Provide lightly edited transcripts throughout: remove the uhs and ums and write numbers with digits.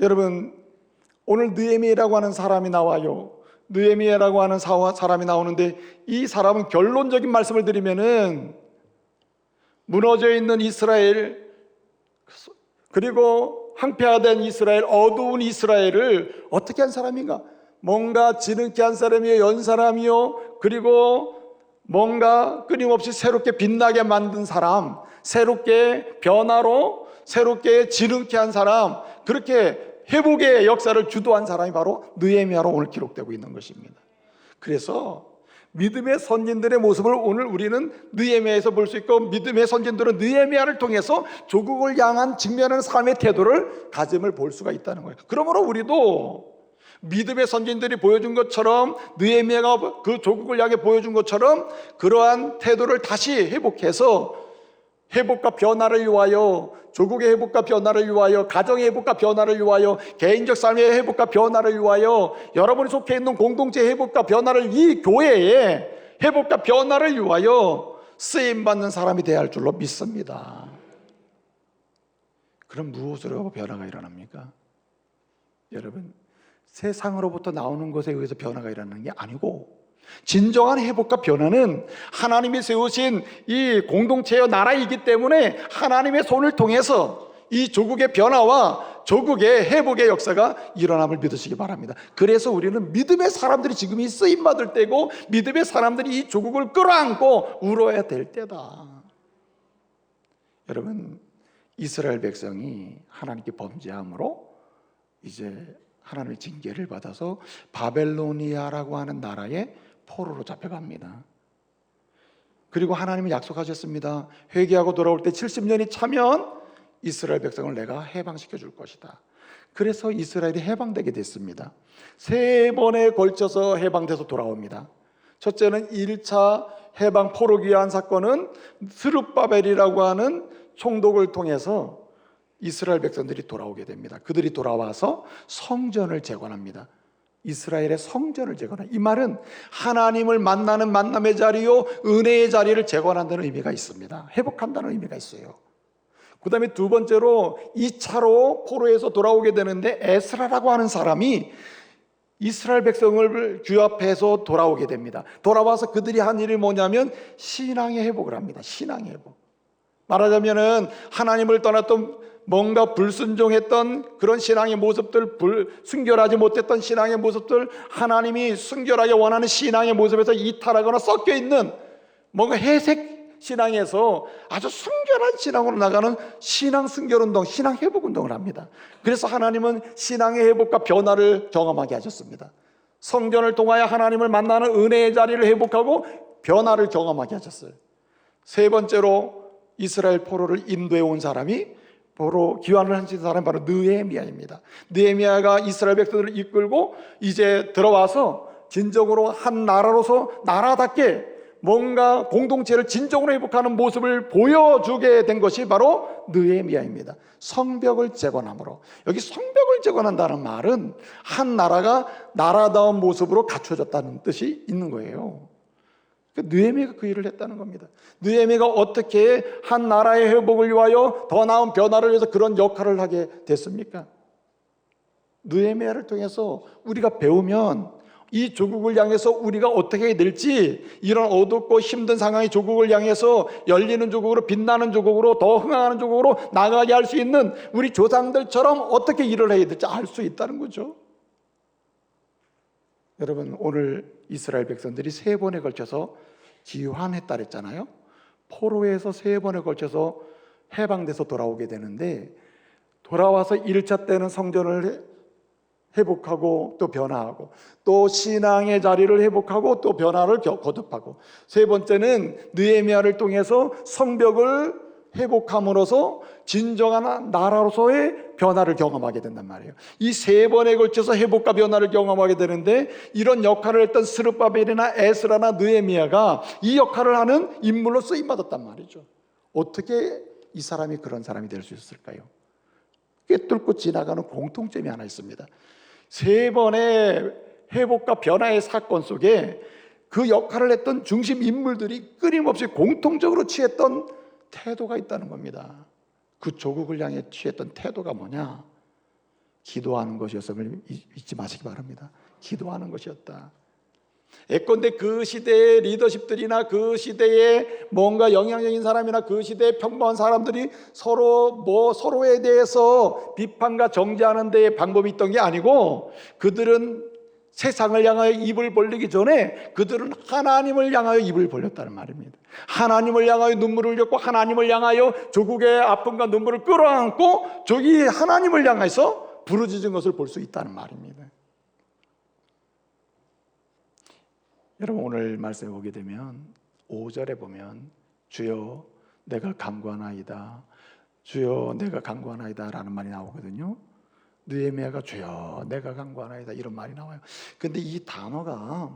여러분, 오늘 느헤미야라고 하는 사람이 나와요. 느헤미야라고 하는 사람이 나오는데, 이 사람은 결론적인 말씀을 드리면은 무너져 있는 이스라엘, 그리고 황폐화된 이스라엘, 어두운 이스라엘을 어떻게 한 사람인가? 뭔가 지능케 한 사람이요, 연 사람이요, 그리고 뭔가 끊임없이 새롭게 빛나게 만든 사람, 새롭게 변화로 새롭게 지능케 한 사람, 그렇게 회복의 역사를 주도한 사람이 바로 느헤미야로 오늘 기록되고 있는 것입니다. 그래서 믿음의 선진들의 모습을 오늘 우리는 느헤미야에서 볼 수 있고, 믿음의 선진들은 느헤미야를 통해서 조국을 향한 직면하는 삶의 태도를 가짐을 볼 수가 있다는 거예요. 그러므로 우리도 믿음의 선진들이 보여준 것처럼, 느헤미야가 그 조국을 향해 보여준 것처럼 그러한 태도를 다시 회복해서 회복과 변화를 위하여, 조국의 회복과 변화를 위하여, 가정의 회복과 변화를 위하여, 개인적 삶의 회복과 변화를 위하여, 여러분이 속해 있는 공동체의 회복과 변화를, 이 교회의 회복과 변화를 위하여 쓰임받는 사람이 되어야 할 줄로 믿습니다. 그럼 무엇으로 변화가 일어납니까? 여러분, 세상으로부터 나오는 것에 의해서 변화가 일어나는 게 아니고, 진정한 회복과 변화는 하나님이 세우신 이 공동체의 나라이기 때문에 하나님의 손을 통해서 이 조국의 변화와 조국의 회복의 역사가 일어남을 믿으시기 바랍니다. 그래서 우리는 믿음의 사람들이 지금 이 쓰임받을 때고, 믿음의 사람들이 이 조국을 끌어안고 울어야 될 때다. 여러분, 이스라엘 백성이 하나님께 범죄함으로 이제 하나님의 징계를 받아서 바벨로니아라고 하는 나라에 포로로 잡혀갑니다. 그리고 하나님은 약속하셨습니다. 회개하고 돌아올 때 70년이 차면 이스라엘 백성을 내가 해방시켜 줄 것이다. 그래서 이스라엘이 해방되게 됐습니다. 3번에 걸쳐서 해방돼서 돌아옵니다. 첫째는 1차 해방 포로 귀환 사건은 스룹바벨이라고 하는 총독을 통해서 이스라엘 백성들이 돌아오게 됩니다. 그들이 돌아와서 성전을 재건합니다. 이스라엘의 성전을 재건한다. 이 말은 하나님을 만나는 만남의 자리요, 은혜의 자리를 재건한다는 의미가 있습니다. 회복한다는 의미가 있어요. 그 다음에 두 번째로 2차로 포로에서 돌아오게 되는데, 에스라라고 하는 사람이 이스라엘 백성을 규합해서 돌아오게 됩니다. 돌아와서 그들이 한 일이 뭐냐면 신앙의 회복을 합니다. 신앙의 회복. 말하자면은 하나님을 떠났던, 뭔가 불순종했던 그런 신앙의 모습들, 순결하지 못했던 신앙의 모습들, 하나님이 순결하게 원하는 신앙의 모습에서 이탈하거나 섞여 있는 뭔가 회색 신앙에서 아주 순결한 신앙으로 나가는 신앙 순결운동, 신앙 회복운동을 합니다. 그래서 하나님은 신앙의 회복과 변화를 경험하게 하셨습니다. 성전을 통하여 하나님을 만나는 은혜의 자리를 회복하고 변화를 경험하게 하셨어요. 세 번째로 이스라엘 포로를 인도해 온 사람이, 포로 귀환을 한 사람이 바로 느헤미야입니다. 느헤미야가 이스라엘 백성들을 이끌고 이제 들어와서 진정으로 한 나라로서 나라답게 뭔가 공동체를 진정으로 회복하는 모습을 보여주게 된 것이 바로 느헤미야입니다. 성벽을 재건함으로, 여기 성벽을 재건한다는 말은 한 나라가 나라다운 모습으로 갖춰졌다는 뜻이 있는 거예요. 느헤미야가 그 일을 했다는 겁니다. 느헤미야가 어떻게 한 나라의 회복을 위하여 더 나은 변화를 위해서 그런 역할을 하게 됐습니까? 느헤미야를 통해서 우리가 배우면 이 조국을 향해서 우리가 어떻게 해야 될지, 이런 어둡고 힘든 상황의 조국을 향해서 열리는 조국으로, 빛나는 조국으로, 더 흥황하는 조국으로 나가게 할 수 있는 우리 조상들처럼 어떻게 일을 해야 될지 알 수 있다는 거죠. 여러분, 오늘 이스라엘 백성들이 3번에 걸쳐서 귀환했다 그랬잖아요. 포로에서 3번에 걸쳐서 해방돼서 돌아오게 되는데, 돌아와서 1차 때는 성전을 회복하고 또 변화하고, 또 신앙의 자리를 회복하고 또 변화를 거듭하고, 세 번째는 느헤미야를 통해서 성벽을 회복함으로써 진정한 나라로서의 변화를 경험하게 된단 말이에요. 이 3번에 걸쳐서 회복과 변화를 경험하게 되는데, 이런 역할을 했던 스룹바벨이나 에스라나 느헤미야가 이 역할을 하는 인물로 쓰임받았단 말이죠. 어떻게 이 사람이 그런 사람이 될 수 있을까요? 꿰뚫고 지나가는 공통점이 하나 있습니다. 3번의 회복과 변화의 사건 속에 그 역할을 했던 중심 인물들이 끊임없이 공통적으로 취했던 태도가 있다는 겁니다. 그 조국을 향해 취했던 태도가 뭐냐? 기도하는 것이었음을 잊지 마시기 바랍니다. 기도하는 것이었다. 예컨대 그 시대의 리더십들이나 그 시대의 뭔가 영향력인 사람이나 그 시대의 평범한 사람들이 서로에 대해서 비판과 정죄하는 데에 방법이 있던 게 아니고, 그들은 세상을 향하여 입을 벌리기 전에 그들은 하나님을 향하여 입을 벌렸다는 말입니다. 하나님을 향하여 눈물을 흘렸고, 하나님을 향하여 조국의 아픔과 눈물을 끌어안고 저기 하나님을 향해서 부르짖은 것을 볼 수 있다는 말입니다. 여러분, 오늘 말씀에 보게 되면 5절에 보면 주여 내가 간구하나이다, 주여 내가 간구하나이다 라는 말이 나오거든요. 느헤미야가 주여 내가 간구하나이다 이런 말이 나와요. 근데 이 단어가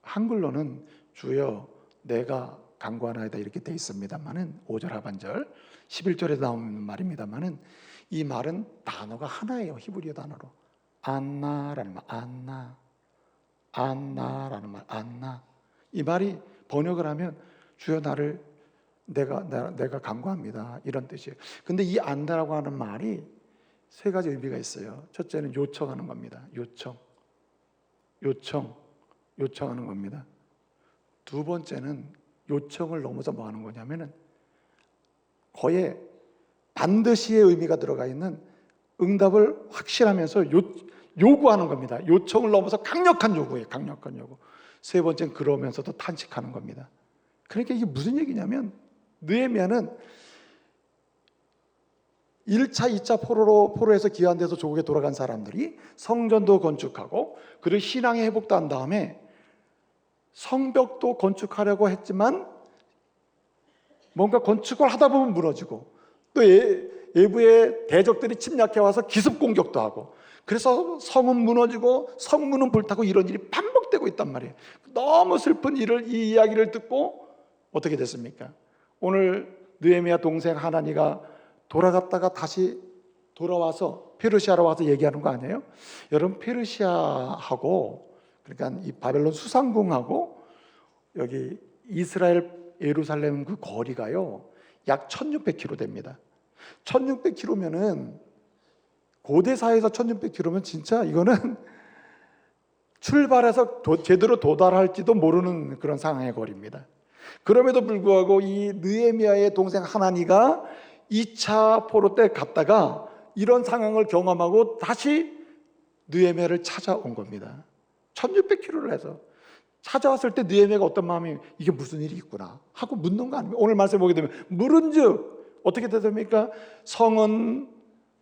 한글로는 주여 내가 간구하나이다 이렇게 돼 있습니다만은, 5절 하반절 11절에 나오는 말입니다만은, 이 말은 단어가 하나예요. 히브리어 단어로 안나라는 말, 안나라는 말, 안나. 이 말이 번역을 하면 주여 나를 내가 간구합니다 이런 뜻이에요. 근데 이 안나라고 하는 말이 세 가지 의미가 있어요. 첫째는 요청하는 겁니다. 요청하는 겁니다. 두 번째는 요청을 넘어서 뭐 하는 거냐면은 거의 반드시의 의미가 들어가 있는 응답을 확실하면서 요구하는 겁니다. 요청을 넘어서 강력한 요구예요. 강력한 요구. 세 번째는 그러면서도 탄식하는 겁니다. 그러니까 이게 무슨 얘기냐면, 느헤미야는 1차, 2차 포로에서 귀환돼서 조국에 돌아간 사람들이 성전도 건축하고 그리고 신앙의 회복도 한 다음에 성벽도 건축하려고 했지만 뭔가 건축을 하다 보면 무너지고, 또 외부의 대적들이 침략해 와서 기습 공격도 하고, 그래서 성은 무너지고 성문은 불타고 이런 일이 반복되고 있단 말이에요. 너무 슬픈 이 이야기를 듣고 어떻게 됐습니까? 오늘 느헤미야 동생 하나니가 돌아갔다가 다시 돌아와서 페르시아로 와서 얘기하는 거 아니에요? 여러분, 페르시아하고 그러니까 이 바벨론 수상궁하고 여기 이스라엘 예루살렘 그 거리가요 약 1600km 됩니다. 1600km면은 고대사에서 1600km면 진짜 이거는 출발해서 제대로 도달할지도 모르는 그런 상황의 거리입니다. 그럼에도 불구하고 이 느헤미야의 동생 하나니가 2차 포로 때 갔다가 이런 상황을 경험하고 다시 느헤미야를 찾아온 겁니다. 1600km를 해서 찾아왔을 때 느헤미야가 어떤 마음이, 이게 무슨 일이 있구나 하고 묻는 거 아닙니까? 오늘 말씀 보게 되면 물은즉 어떻게 되십니까? 성은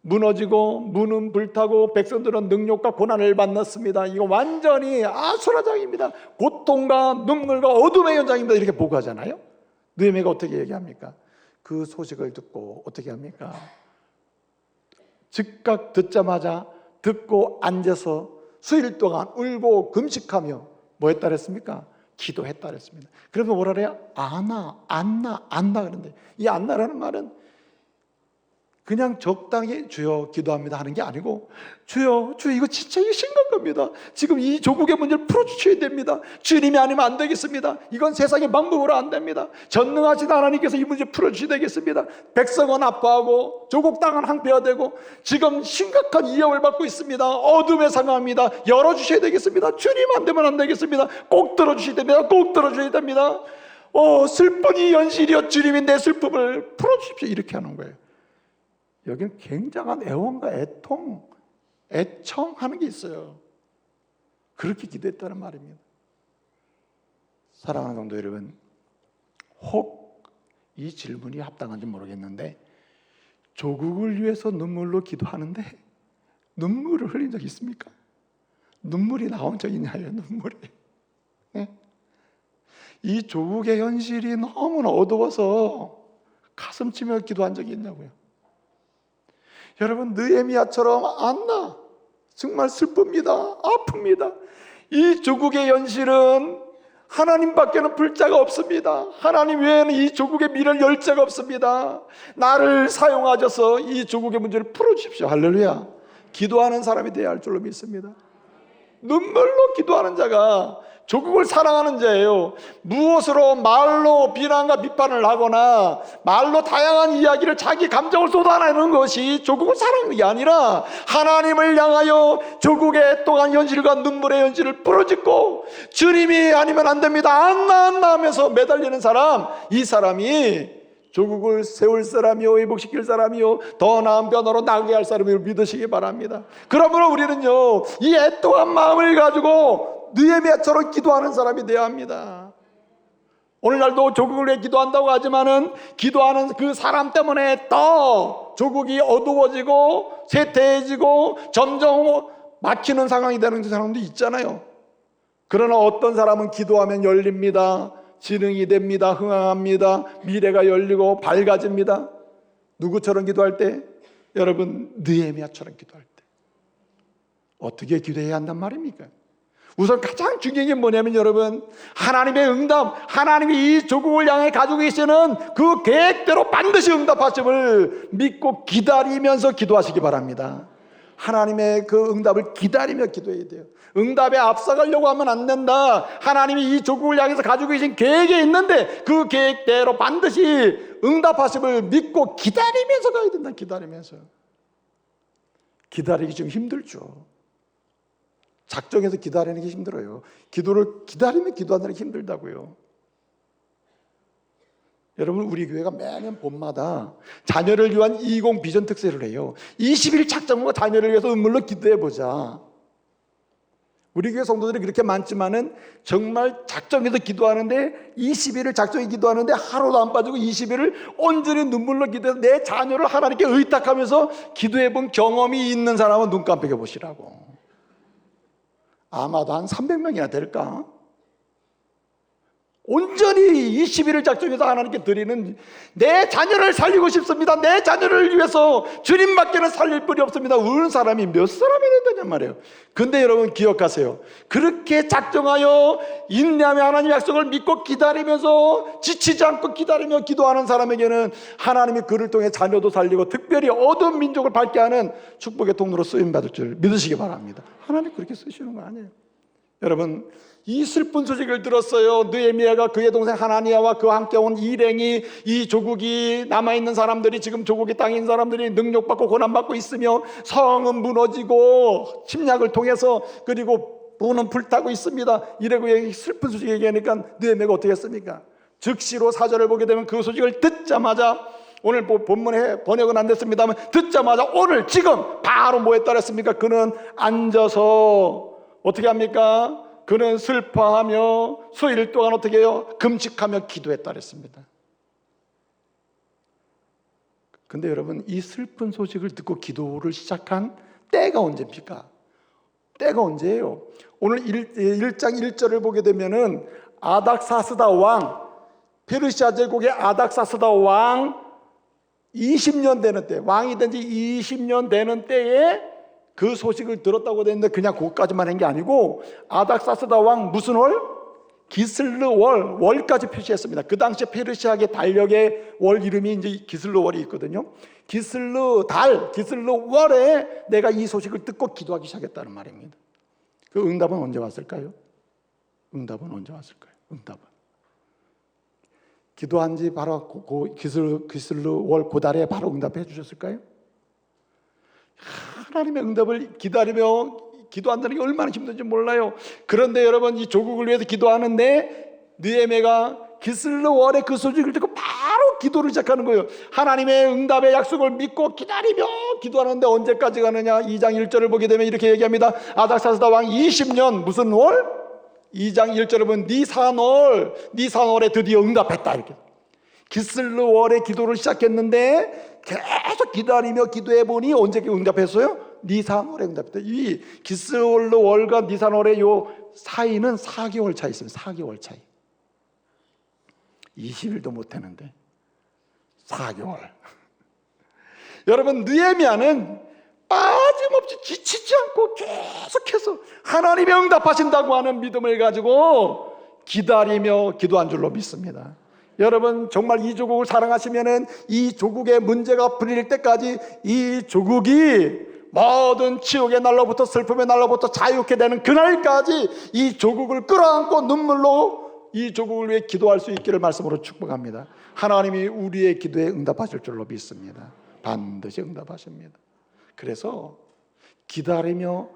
무너지고 문은 불타고 백성들은 능력과 고난을 만났습니다. 이거 완전히 아수라장입니다. 고통과 눈물과 어둠의 현장입니다. 이렇게 보고하잖아요. 느헤미야가 어떻게 얘기합니까? 그 소식을 듣고 어떻게 합니까? 즉각 듣자마자 듣고 앉아서 수일 동안 울고 금식하며 뭐 했다 그랬습니까? 기도했다 그랬습니다. 그러면 뭐라 그래요? 안나 그런데 이 안나라는 말은 그냥 적당히 주여 기도합니다 하는 게 아니고, 주여 이거 진짜 심각한 겁니다. 지금 이 조국의 문제를 풀어주셔야 됩니다. 주님이 아니면 안 되겠습니다. 이건 세상의 방법으로 안 됩니다. 전능하신 하나님께서 이 문제 풀어주셔야 되겠습니다. 백성은 아파하고 조국 땅은 황폐화되고 지금 심각한 위협을 받고 있습니다. 어둠의 상황입니다. 열어주셔야 되겠습니다. 주님 안 되면 안 되겠습니다. 꼭 들어주셔야 됩니다. 꼭 들어주셔야 됩니다. 슬픈 이 현실이여 주님이 내 슬픔을 풀어주십시오. 이렇게 하는 거예요. 여기는 굉장한 애원과 애청하는 게 있어요. 그렇게 기도했다는 말입니다. 사랑하는 성도 여러분, 혹 이 질문이 합당한지 모르겠는데, 조국을 위해서 눈물로 기도하는데 눈물을 흘린 적 있습니까? 눈물이 나온 적 있냐요? 눈물이. 네? 이 조국의 현실이 너무나 어두워서 가슴 치며 기도한 적이 있냐고요? 여러분, 느헤미야처럼 안나 정말 슬픕니다. 아픕니다. 이 조국의 현실은 하나님밖에는 불 자가 없습니다. 하나님 외에는 이 조국의 미래를 열 자가 없습니다. 나를 사용하셔서 이 조국의 문제를 풀어주십시오. 할렐루야. 기도하는 사람이 되어야 할 줄로 믿습니다. 눈물로 기도하는 자가 조국을 사랑하는 자예요. 무엇으로 말로 비난과 비판을 하거나 말로 다양한 이야기를 자기 감정을 쏟아내는 것이 조국을 사랑하는 게 아니라 하나님을 향하여 조국의 또한 현실과 눈물의 현실을 부르짖고 주님이 아니면 안 됩니다, 안나 하면서 매달리는 사람, 이 사람이 조국을 세울 사람이요, 회복시킬 사람이요, 더 나은 변화로 나가게 할 사람이요 믿으시기 바랍니다. 그러므로 우리는요, 이 애통한 마음을 가지고 느헤미야처럼 기도하는 사람이 되어야 합니다. 오늘날도 조국을 위해 기도한다고 하지만은 기도하는 그 사람 때문에 더 조국이 어두워지고 쇠퇴해지고 점점 막히는 상황이 되는 사람도 있잖아요. 그러나 어떤 사람은 기도하면 열립니다. 진흥이 됩니다. 흥황합니다. 미래가 열리고 밝아집니다. 누구처럼 기도할 때? 여러분, 느헤미야처럼 기도할 때. 어떻게 기도해야 한단 말입니까? 우선 가장 중요한 게 뭐냐면 여러분, 하나님의 응답, 하나님이 이 조국을 향해 가지고 계시는 그 계획대로 반드시 응답하심을 믿고 기다리면서 기도하시기 바랍니다. 하나님의 그 응답을 기다리며 기도해야 돼요. 응답에 앞서가려고 하면 안 된다. 하나님이 이 조국을 향해서 가지고 계신 계획이 있는데 그 계획대로 반드시 응답하심을 믿고 기다리면서 가야 된다. 기다리면서. 기다리기 좀 힘들죠. 작정해서 기다리는 게 힘들어요. 기도를 기다리며 기도하는 게 힘들다고요. 여러분, 우리 교회가 매년 봄마다 자녀를 위한 20 비전 특세를 해요. 20일 작정과 자녀를 위해서 눈물로 기도해보자. 우리 교회 성도들이 그렇게 많지만은 정말 작정해서 기도하는데 20일을 작정해 기도하는데 하루도 안 빠지고 20일을 온전히 눈물로 기도해서 내 자녀를 하나님께 의탁하면서 기도해본 경험이 있는 사람은 눈 깜빡여 보시라고. 아마도 한 300명이나 될까? 온전히 20일을 작정해서 하나님께 드리는, 내 자녀를 살리고 싶습니다, 내 자녀를 위해서 주님밖에는 살릴 뿐이 없습니다, 우는 사람이 몇 사람이 된다냐 말이에요. 근데 여러분 기억하세요. 그렇게 작정하여 인내하며 하나님 약속을 믿고 기다리면서 지치지 않고 기다리며 기도하는 사람에게는 하나님이 그를 통해 자녀도 살리고 특별히 어두운 민족을 밝게 하는 축복의 통로로 쓰임받을 줄 믿으시기 바랍니다. 하나님 그렇게 쓰시는 거 아니에요. 여러분, 이 슬픈 소식을 들었어요. 느헤미야가 그의 동생 하나니야와 그와 함께 온 일행이, 이 조국이 남아있는 사람들이, 지금 조국이 땅에 있는 사람들이 능욕받고 고난받고 있으며 성은 무너지고 침략을 통해서, 그리고 부는 불타고 있습니다. 이래고 슬픈 소식 얘기하니까 느헤미야가 어떻게 했습니까? 즉시로 사절을 보게 되면 그 소식을 듣자마자, 오늘 본문에 번역은 안 됐습니다만 듣자마자 오늘 지금 바로 뭐 했다 그랬습니까? 그는 앉아서 어떻게 합니까? 그는 슬퍼하며 수일 동안 어떻게 해요? 금식하며 기도했다 그랬습니다. 근데 여러분, 이 슬픈 소식을 듣고 기도를 시작한 때가 언제입니까? 때가 언제예요? 오늘 1장 1절을 보게 되면은 아닥사스다 왕, 페르시아 제국의 아닥사스다 왕 20년 되는 때, 왕이 된 지 20년 되는 때에 그 소식을 들었다고 되는데 그냥 그것까지만 한 게 아니고 아닥사스다 왕 무슨 월? 기슬르 월, 월까지 표시했습니다. 그 당시에 페르시아의 달력의 월 이름이 이제 기슬르 월이 있거든요. 기슬르 달, 기슬르 월에 내가 이 소식을 듣고 기도하기 시작했다는 말입니다. 그 응답은 언제 왔을까요? 응답은 언제 왔을까요? 응답은 기도한 지 바로 기슬르 월 그 달에 바로 응답해 주셨을까요? 하나님의 응답을 기다리며 기도한다는 게 얼마나 힘든지 몰라요. 그런데 여러분, 이 조국을 위해서 기도하는데 느헤미야가 기슬르 월의 그 소식을 듣고 바로 기도를 시작하는 거예요. 하나님의 응답의 약속을 믿고 기다리며 기도하는데 언제까지 가느냐? 2장 1절을 보게 되면 이렇게 얘기합니다. 아닥사스다 왕 20년 무슨 월? 2장 1절을 보면 니산월에 드디어 응답했다 이렇게. 기슬르 월에 기도를 시작했는데 계속 기다리며 기도해 보니 언제 응답했어요? 니산월에 응답했다. 이 기슬르 월과 니산월의 요 사이는 4개월 차이 있습니다. 4개월 차이. 20일도 못 했는데 4개월. 여러분, 느헤미야는 빠짐없이 지치지 않고 계속해서 하나님의 응답하신다고 하는 믿음을 가지고 기다리며 기도한 줄로 믿습니다. 여러분, 정말 이 조국을 사랑하시면은 이 조국의 문제가 풀릴 때까지 이 조국이 모든 지옥의 날로부터 슬픔의 날로부터 자유케 되는 그날까지 이 조국을 끌어안고 눈물로 이 조국을 위해 기도할 수 있기를 말씀으로 축복합니다. 하나님이 우리의 기도에 응답하실 줄로 믿습니다. 반드시 응답하십니다. 그래서 기다리며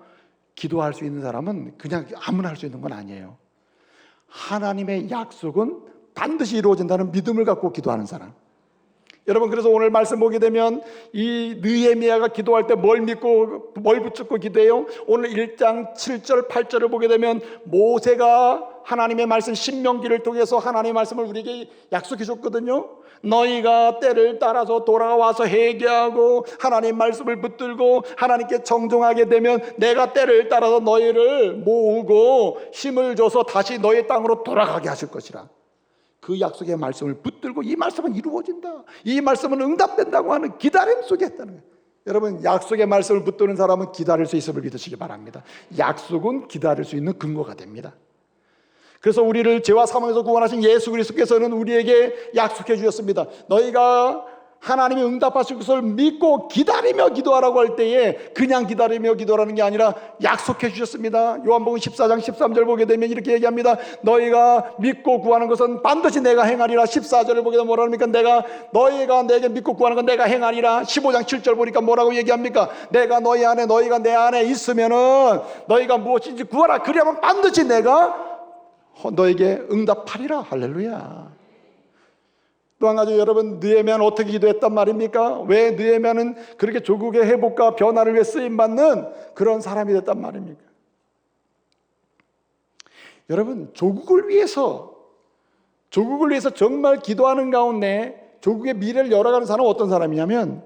기도할 수 있는 사람은 그냥 아무나 할 수 있는 건 아니에요. 하나님의 약속은 반드시 이루어진다는 믿음을 갖고 기도하는 사람. 여러분, 그래서 오늘 말씀 보게 되면 이 느헤미야가 기도할 때 뭘 믿고 뭘 붙잡고 기도해요? 오늘 1장 7절 8절을 보게 되면 모세가 하나님의 말씀 신명기를 통해서 하나님의 말씀을 우리에게 약속해 줬거든요. 너희가 때를 따라서 돌아와서 회개하고 하나님의 말씀을 붙들고 하나님께 정정하게 되면 내가 때를 따라서 너희를 모으고 힘을 줘서 다시 너희 땅으로 돌아가게 하실 것이라. 그 약속의 말씀을 붙들고 이 말씀은 이루어진다, 이 말씀은 응답된다고 하는 기다림 속에 했다는 거예요. 여러분, 약속의 말씀을 붙드는 사람은 기다릴 수 있음을 믿으시기 바랍니다. 약속은 기다릴 수 있는 근거가 됩니다. 그래서 우리를 죄와 사망에서 구원하신 예수 그리스도께서는 우리에게 약속해 주셨습니다. 너희가 하나님이 응답하실 것을 믿고 기다리며 기도하라고 할 때에 그냥 기다리며 기도하라는 게 아니라 약속해 주셨습니다. 요한복음 14장 13절 보게 되면 이렇게 얘기합니다. 너희가 믿고 구하는 것은 반드시 내가 행하리라. 14절을 보게 되면 뭐라 합니까? 너희가 내게 믿고 구하는 건 내가 행하리라. 15장 7절 보니까 뭐라고 얘기합니까? 내가 너희 안에 너희가 내 안에 있으면은 너희가 무엇인지 구하라. 그러면 반드시 내가 너에게 응답하리라. 할렐루야. 또 한 가지, 여러분, 느헤미야는 어떻게 기도했단 말입니까? 왜 느헤미야는 그렇게 조국의 회복과 변화를 위해 쓰임받는 그런 사람이 됐단 말입니까? 여러분, 조국을 위해서 정말 기도하는 가운데 조국의 미래를 열어가는 사람은 어떤 사람이냐면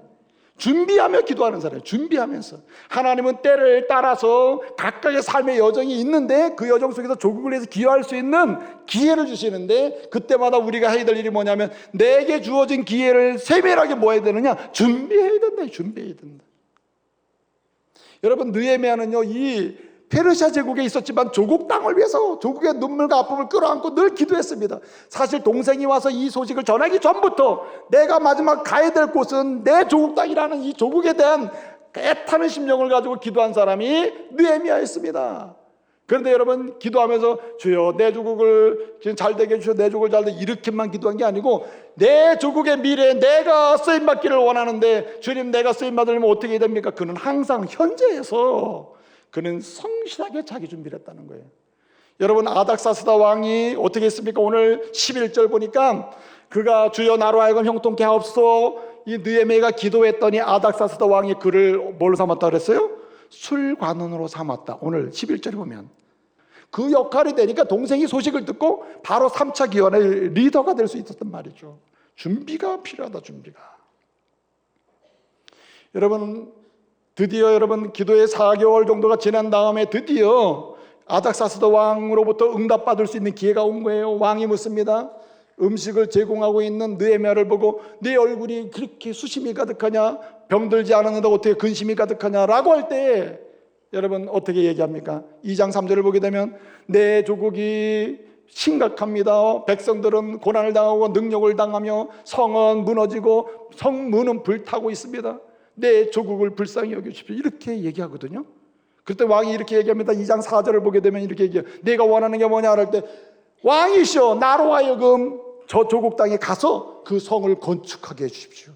준비하며 기도하는 사람이에요. 준비하면서. 하나님은 때를 따라서 각각의 삶의 여정이 있는데 그 여정 속에서 조국을 위해서 기여할 수 있는 기회를 주시는데 그때마다 우리가 해야 될 일이 뭐냐면 내게 주어진 기회를 세밀하게 뭐 해야 되느냐? 준비해야 된다. 준비해야 된다. 여러분, 느헤미야는요, 이 페르시아 제국에 있었지만 조국 땅을 위해서 조국의 눈물과 아픔을 끌어안고 늘 기도했습니다. 사실 동생이 와서 이 소식을 전하기 전부터 내가 마지막 가야 될 곳은 내 조국 땅이라는 이 조국에 대한 애타는 심령을 가지고 기도한 사람이 느헤미야였습니다. 그런데 여러분, 기도하면서 주여 내 조국을 잘 되게 해주셔, 내 조국을 잘 되게, 이렇게만 기도한 게 아니고 내 조국의 미래에 내가 쓰임받기를 원하는데 주님, 내가 쓰임받으려면 어떻게 해야 됩니까? 그는 항상 현재에서 그는 성실하게 자기 준비를 했다는 거예요. 여러분, 아닥사스다 왕이 어떻게 했습니까? 오늘 11절 보니까 그가 주여 나로 하여금 형통케 하옵소서. 이 느헤미야가 기도했더니 아닥사스다 왕이 그를 뭘로 삼았다 그랬어요? 술관원으로 삼았다. 오늘 11절에 보면 그 역할이 되니까 동생이 소식을 듣고 바로 3차 기원의 리더가 될 수 있었단 말이죠. 준비가 필요하다. 준비가. 여러분, 드디어 여러분 기도의 4개월 정도가 지난 다음에 드디어 아닥사스다 왕으로부터 응답받을 수 있는 기회가 온 거예요. 왕이 묻습니다. 음식을 제공하고 있는 느헤미야를 보고 네 얼굴이 그렇게 수심이 가득하냐? 병들지 않았는데 어떻게 근심이 가득하냐라고 할 때 여러분 어떻게 얘기합니까? 2장 3절을 보게 되면 내 조국이 심각합니다. 백성들은 고난을 당하고 능욕을 당하며 성은 무너지고 성문은 불타고 있습니다. 내 조국을 불쌍히 여겨주십시오. 이렇게 얘기하거든요. 그때 왕이 이렇게 얘기합니다. 2장 4절을 보게 되면 이렇게 얘기해요. 내가 원하는 게 뭐냐 할 때 왕이시여 나로 하여금 저 조국 땅에 가서 그 성을 건축하게 해주십시오.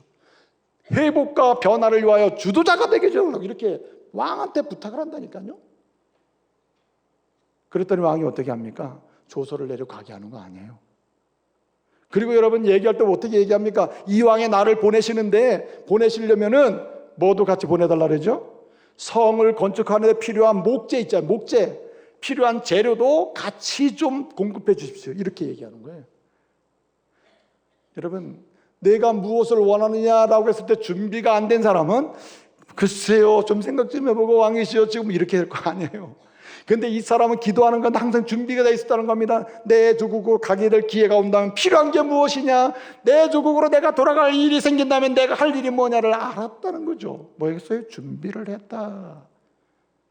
회복과 변화를 위하여 주도자가 되게 해주라고 이렇게 왕한테 부탁을 한다니까요. 그랬더니 왕이 어떻게 합니까? 조서를 내려 가게 하는 거 아니에요. 그리고 여러분 얘기할 때 어떻게 얘기합니까? 이왕에 나를 보내시는데 보내시려면은 뭐도 같이 보내달라 그러죠? 성을 건축하는 데 필요한 목재 있잖아요. 목재. 필요한 재료도 같이 좀 공급해 주십시오. 이렇게 얘기하는 거예요. 여러분, 내가 무엇을 원하느냐라고 했을 때 준비가 안 된 사람은 글쎄요, 좀 생각 좀 해보고 왕이시여 지금 이렇게 될 거 아니에요. 근데 이 사람은 기도하는 건 항상 준비가 돼 있었다는 겁니다. 내 조국으로 가게 될 기회가 온다면 필요한 게 무엇이냐? 내 조국으로 내가 돌아갈 일이 생긴다면 내가 할 일이 뭐냐를 알았다는 거죠. 뭐겠어요? 준비를 했다.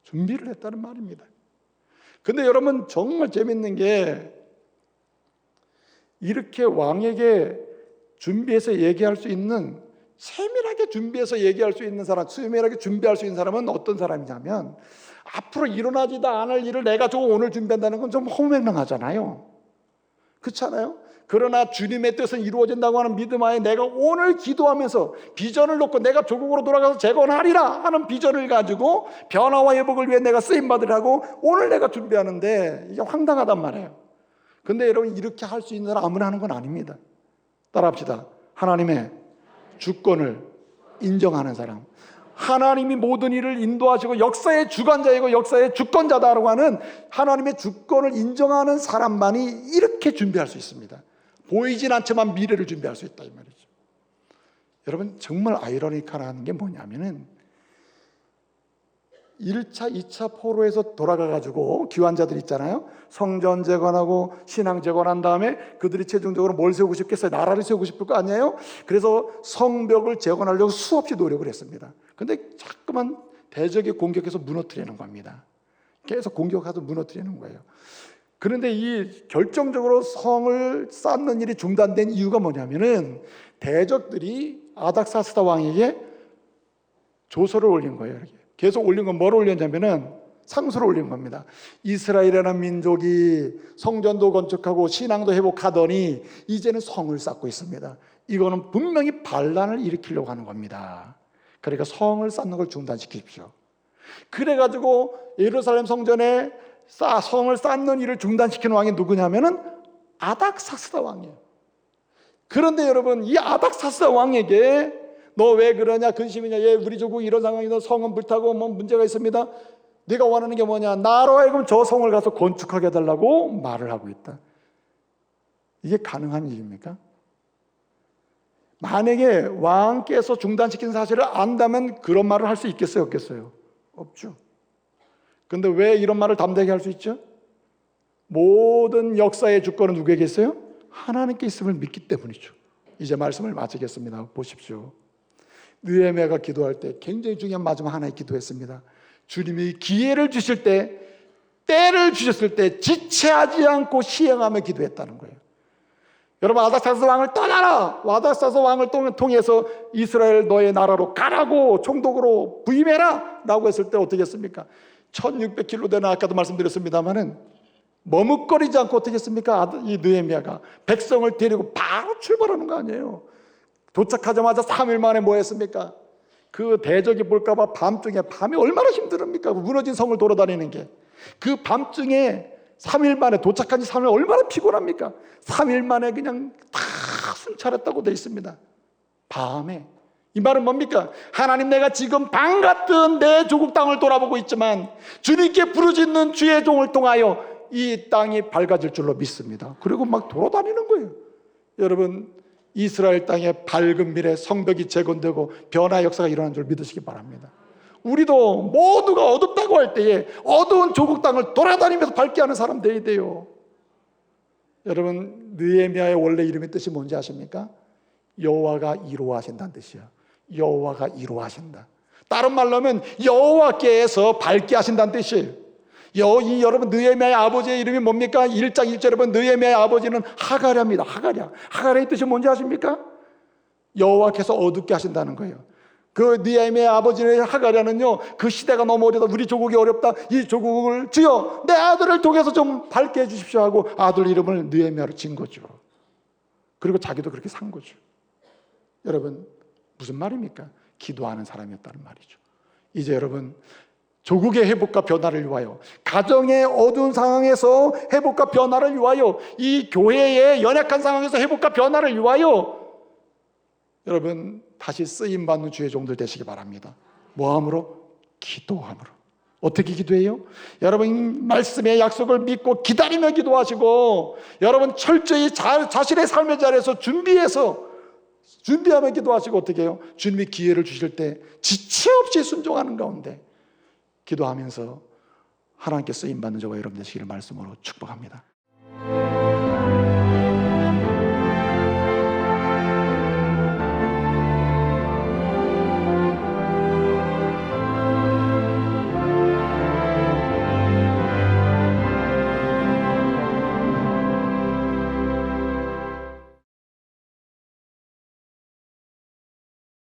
준비를 했다는 말입니다. 근데 여러분 정말 재밌는 게 이렇게 왕에게 준비해서 얘기할 수 있는 세밀하게 준비해서 얘기할 수 있는 사람, 세밀하게 준비할 수 있는 사람은 어떤 사람이냐면, 앞으로 일어나지도 않을 일을 내가 저 오늘 준비한다는 건 좀 허무맹랑하잖아요. 그렇잖아요? 그러나 주님의 뜻은 이루어진다고 하는 믿음 하에 내가 오늘 기도하면서 비전을 놓고 내가 조국으로 돌아가서 재건하리라 하는 비전을 가지고 변화와 회복을 위해 내가 쓰임받으라고 오늘 내가 준비하는데, 이게 황당하단 말이에요. 근데 여러분, 이렇게 할 수 있는 사람 아무나 하는 건 아닙니다. 따라합시다. 하나님의 주권을 인정하는 사람, 하나님이 모든 일을 인도하시고 역사의 주관자이고 역사의 주권자다라고 하는 하나님의 주권을 인정하는 사람만이 이렇게 준비할 수 있습니다. 보이진 않지만 미래를 준비할 수 있다, 이 말이죠. 여러분, 정말 아이러니컬한 게 뭐냐면은 1차, 2차 포로에서 돌아가가지고 귀환자들 있잖아요. 성전 재건하고 신앙 재건한 다음에 그들이 최종적으로 뭘 세우고 싶겠어요? 나라를 세우고 싶을 거 아니에요? 그래서 성벽을 재건하려고 수없이 노력을 했습니다. 근데 자꾸만 대적이 공격해서 무너뜨리는 겁니다. 계속 공격해서 무너뜨리는 거예요. 그런데 이 결정적으로 성을 쌓는 일이 중단된 이유가 뭐냐면은 대적들이 아닥사스다 왕에게 조서를 올린 거예요. 이렇게 계속 올린 건 뭘 올렸냐면은 상소를 올린 겁니다. 이스라엘이라는 민족이 성전도 건축하고 신앙도 회복하더니 이제는 성을 쌓고 있습니다. 이거는 분명히 반란을 일으키려고 하는 겁니다. 그러니까 성을 쌓는 걸 중단시키십시오. 그래가지고 예루살렘 성전에 성을 쌓는 일을 중단시키는 왕이 누구냐면은 아닥사스다 왕이에요. 그런데 여러분, 이 아닥사스다 왕에게 너 왜 그러냐, 근심이냐, 예, 우리 조국 이런 상황이다, 성은 불타고 뭐 문제가 있습니다. 네가 원하는 게 뭐냐, 나로 하여금 저 성을 가서 건축하게 해달라고 말을 하고 있다. 이게 가능한 일입니까? 만약에 왕께서 중단시킨 사실을 안다면 그런 말을 할 수 있겠어요, 없겠어요? 없죠. 근데 왜 이런 말을 담대하게 할 수 있죠? 모든 역사의 주권은 누구에게 있어요? 하나님께 있음을 믿기 때문이죠. 이제 말씀을 마치겠습니다. 보십시오. 느헤미야가 기도할 때 굉장히 중요한 마지막 하나의 기도했습니다. 주님이 기회를 주실 때, 때를 주셨을 때 지체하지 않고 시행하며 기도했다는 거예요. 여러분, 아닥사스 왕을 떠나라! 아닥사스 왕을 통해서 이스라엘 너의 나라로 가라고, 총독으로 부임해라! 라고 했을 때 어떻게 했습니까? 1600km 되는, 아까도 말씀드렸습니다마는 머뭇거리지 않고 어떻게 했습니까? 이 느헤미야가 백성을 데리고 바로 출발하는 거 아니에요. 도착하자마자 3일 만에 뭐 했습니까? 그 대적이 볼까봐 밤중에, 밤이 얼마나 힘듭니까? 무너진 성을 돌아다니는 게. 그 밤중에 3일 만에, 도착한 지 3일 얼마나 피곤합니까? 3일 만에 그냥 다 순찰했다고 되어 있습니다. 밤에. 이 말은 뭡니까? 하나님, 내가 지금 밤 같은 내 조국 땅을 돌아보고 있지만 주님께 부르짖는 주의 종을 통하여 이 땅이 밝아질 줄로 믿습니다. 그리고 막 돌아다니는 거예요. 여러분, 이스라엘 땅에 밝은 미래, 성벽이 재건되고 변화 역사가 일어난 줄 믿으시기 바랍니다. 우리도 모두가 어둡다고 할 때에 어두운 조국 땅을 돌아다니면서 밝게 하는 사람 되어야 돼요. 여러분, 느헤미야의 원래 이름의 뜻이 뭔지 아십니까? 여호와가 이루하신다는 뜻이야. 여호와가 이루하신다. 다른 말로 하면 여호와께서 밝게 하신다는 뜻이에요. 여러분, 느헤미야의 아버지의 이름이 뭡니까? 1장 1절에 보면 느헤미야의 아버지는 하가랴입니다. 하가랴의 뜻이 뭔지 아십니까? 여호와께서 어둡게 하신다는 거예요. 그 느헤미야의 아버지의 하가랴는요, 그 시대가 너무 어려다, 우리 조국이 어렵다, 이 조국을 주여 내 아들을 통해서 좀 밝게 해주십시오 하고 아들 이름을 느헤미야로 지은 거죠. 그리고 자기도 그렇게 산 거죠. 여러분, 무슨 말입니까? 기도하는 사람이었다는 말이죠. 이제 여러분, 조국의 회복과 변화를 위하여, 가정의 어두운 상황에서 회복과 변화를 위하여, 이 교회의 연약한 상황에서 회복과 변화를 위하여 여러분 다시 쓰임받는 주의 종들 되시기 바랍니다. 뭐함으로? 기도함으로. 어떻게 기도해요? 여러분, 말씀의 약속을 믿고 기다리며 기도하시고, 여러분 철저히 자신의 삶의 자리에서 준비하며 기도하시고, 어떻게 해요? 주님이 기회를 주실 때 지체 없이 순종하는 가운데 기도하면서 하나님께 쓰임받는 저와 여러분 되시기를 말씀으로 축복합니다.